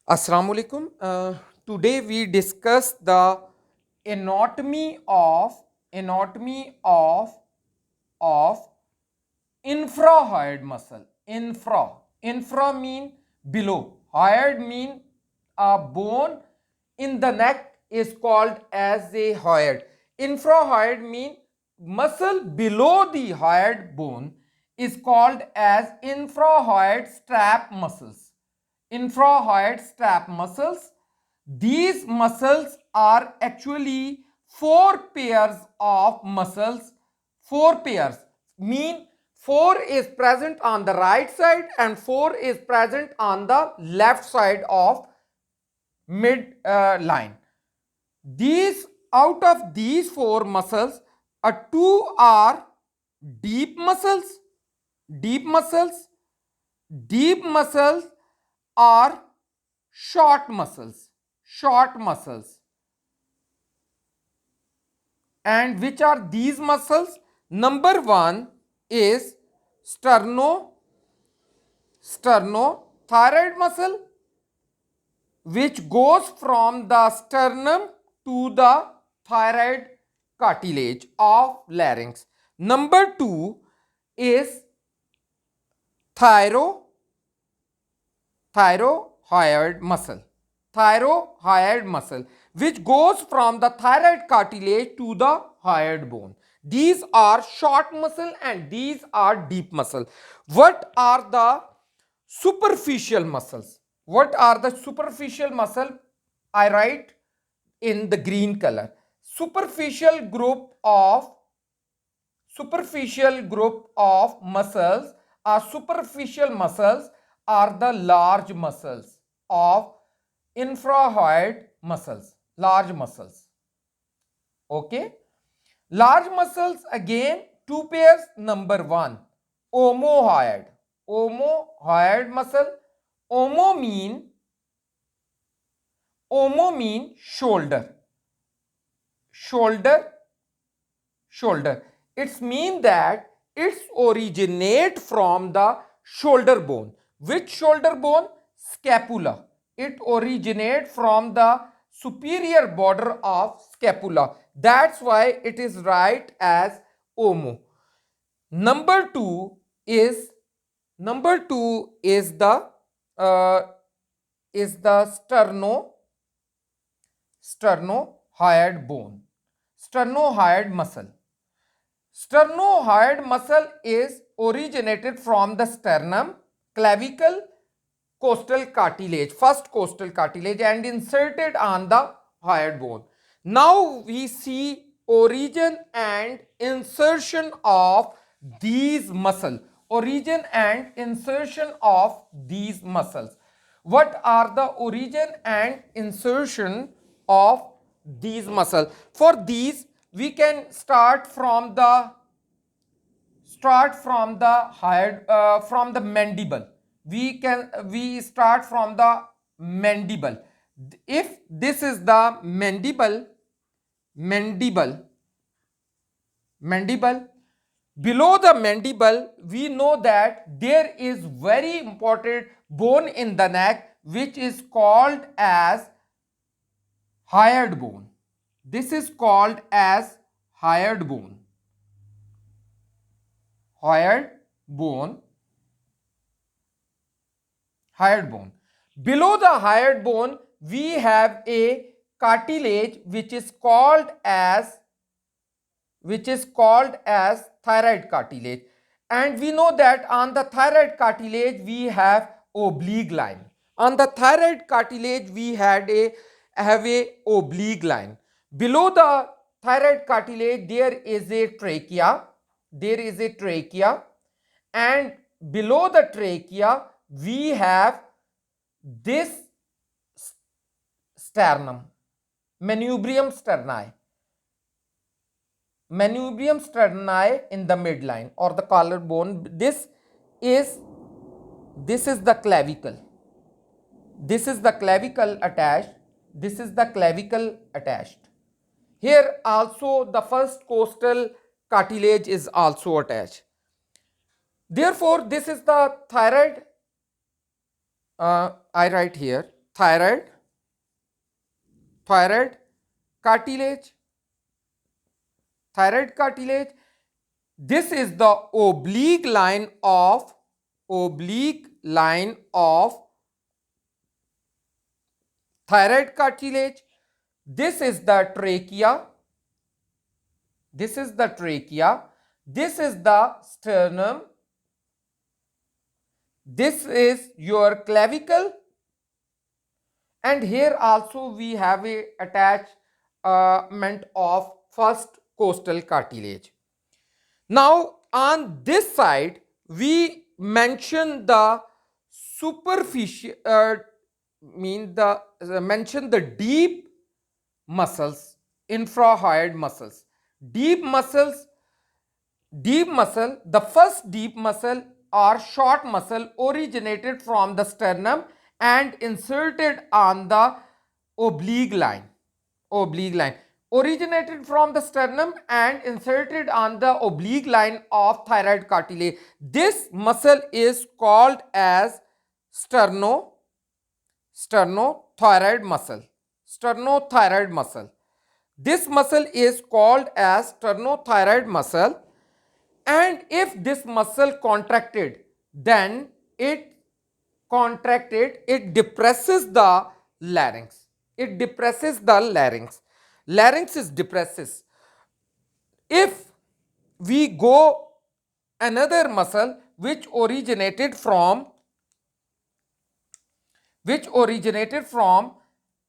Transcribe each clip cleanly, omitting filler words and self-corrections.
Assalamu alaikum. Today we discuss the anatomy of anatomy of infrahyoid muscle. Infra mean below. Hyoid mean a bone in the neck is called as a hyoid. Infrahyoid mean muscle below the hyoid bone is called as infrahyoid strap muscles. Infrahyoid strap muscles. These muscles are actually four pairs of muscles. Four pairs mean four is present on the right side and four is present on the left side of mid line. These out of these four muscles, two are deep muscles. Deep muscles. Deep muscles are short muscles. Short muscles. And which are these muscles? Number one is sternothyroid muscle, which goes from the sternum to the thyroid cartilage of larynx. Number two is thyroid muscle. Thyroid muscle, which goes from the thyroid cartilage to the hyoid bone. These are short muscle and these are deep muscle. What are the superficial muscles? What are the superficial muscle? I write in the green color. Superficial group of muscles are the large muscles of infrahyoid muscles. Large muscles. Okay. Large muscles again two pairs. Number one, omohyoid. Omohyoid muscle. Omo mean shoulder. Shoulder. It's mean that it's originate from the shoulder bone. Which shoulder bone? Scapula. It originate from the superior border of scapula. That's why it is write as omo. Number two is the sternohyoid bone. Sternohyoid muscle. Sternohyoid muscle is originated from the sternum, clavicle, costal cartilage, first costal cartilage, and inserted on the hyoid bone. Now we see origin and insertion of these muscles. Origin and insertion of these muscles. What are the origin and insertion of these muscles? For these, we can start from the from the mandible. We start from the mandible. If this is the mandible, below the mandible, we know that there is very important bone in the neck which is called as hyoid bone. This is called as hyoid bone. Hyoid bone. Below the hyoid bone, we have a cartilage which is called as thyroid cartilage, and we know that on the thyroid cartilage we have oblique line. On the thyroid cartilage we have a oblique line. Below the thyroid cartilage there is a trachea. And below the trachea we have this sternum, manubrium sterni in the midline or the collarbone. This is the clavicle. This is the clavicle attached. Here also the first costal cartilage is also attached. Therefore, this is the thyroid. I write here thyroid, thyroid cartilage, thyroid cartilage. This is the oblique line of thyroid cartilage. This is the trachea. This is the trachea. This is the sternum. This is your clavicle. And here also we have a attachment of first costal cartilage. Now on this side we mention the superficial mention the deep muscles, infrahyoid muscles. Deep muscle, the first deep muscle or short muscle originated from the sternum and inserted on the oblique line. Originated from the sternum and inserted on the oblique line of thyroid cartilage. This muscle is called as sternothyroid muscle. Sternothyroid muscle. This muscle is called as sternothyroid muscle, and if this muscle contracted, then it depresses the larynx. It depresses the larynx. Larynx is depresses. If we go another muscle which originated from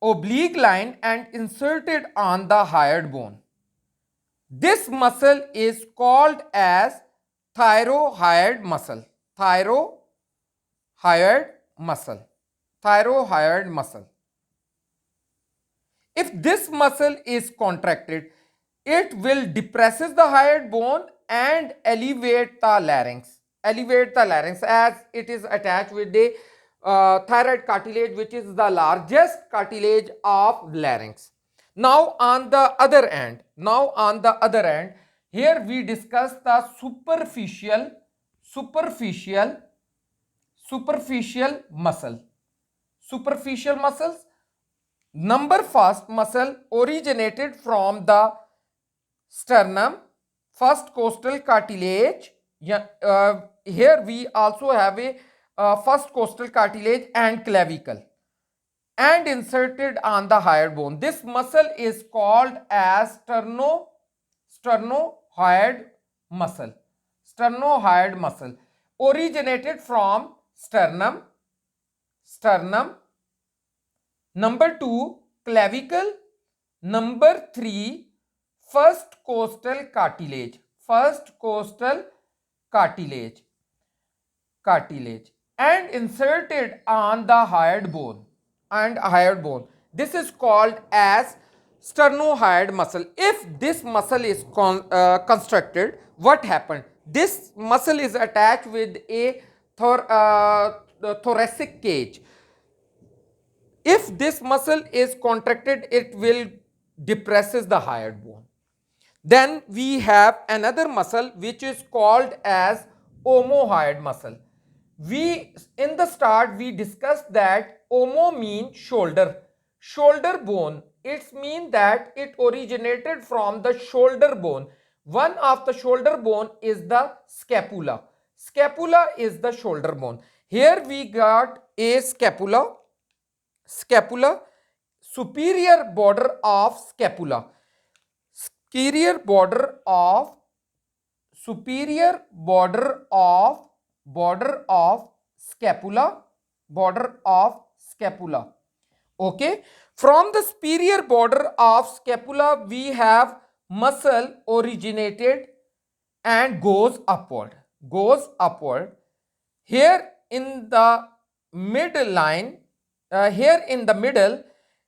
oblique line and inserted on the hyoid bone. This muscle is called as thyrohyoid muscle. Thyrohyoid muscle. If this muscle is contracted, it will depresses the hyoid bone and elevate the larynx. As it is attached with the thyroid cartilage, which is the largest cartilage of larynx. Now on the other end, here we discuss the superficial muscle. Superficial muscles. Number first muscle originated from the sternum, first costal cartilage. Here we also have a first costal cartilage and clavicle, and inserted on the hyoid bone. This muscle is called as sternocleidomastoid muscle. Sternocleidomastoid muscle originated from sternum. Number 2, clavicle. Number 3, first costal cartilage. And inserted on the hyoid bone. This is called as sternohyoid muscle. If this muscle is constructed, what happened? This muscle is attached with a thoracic cage. If this muscle is contracted, it will depresses the hyoid bone. Then we have another muscle which is called as omohyoid muscle. In the start we discussed that omo means shoulder bone. It means that it originated from the shoulder bone. One of the shoulder bone is the scapula. Scapula is the shoulder bone. Here we got a scapula, superior border of scapula, superior border of scapula. Okay, from the superior border of scapula we have muscle originated and goes upward. Here in the midline, here in the middle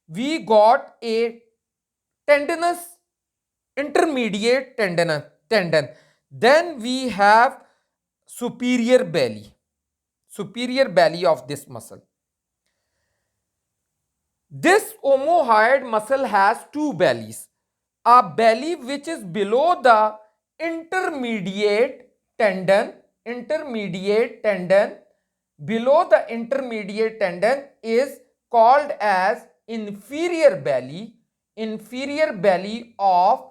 we got a tendinous intermediate tendon. Then we have superior belly of this muscle. This omohyoid muscle has two bellies. A belly which is below the intermediate tendon. Below the intermediate tendon is called as inferior belly of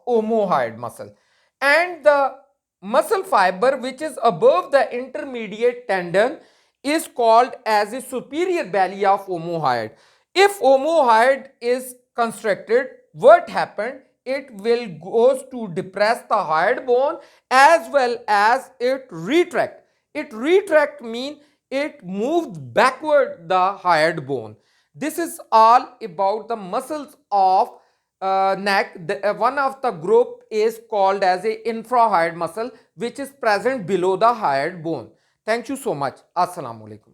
omohyoid muscle, and the muscle fiber which is above the intermediate tendon is called as a superior belly of omohyoid. If omohyoid is constricted, what happened? It will goes to depress the hyoid bone as well as it retract. It retract mean it moves backward the hyoid bone. This is all about the muscles of neck. One of the group is called as a infrahyoid muscle which is present below the hyoid bone. Thank you so much. Assalamu alaikum.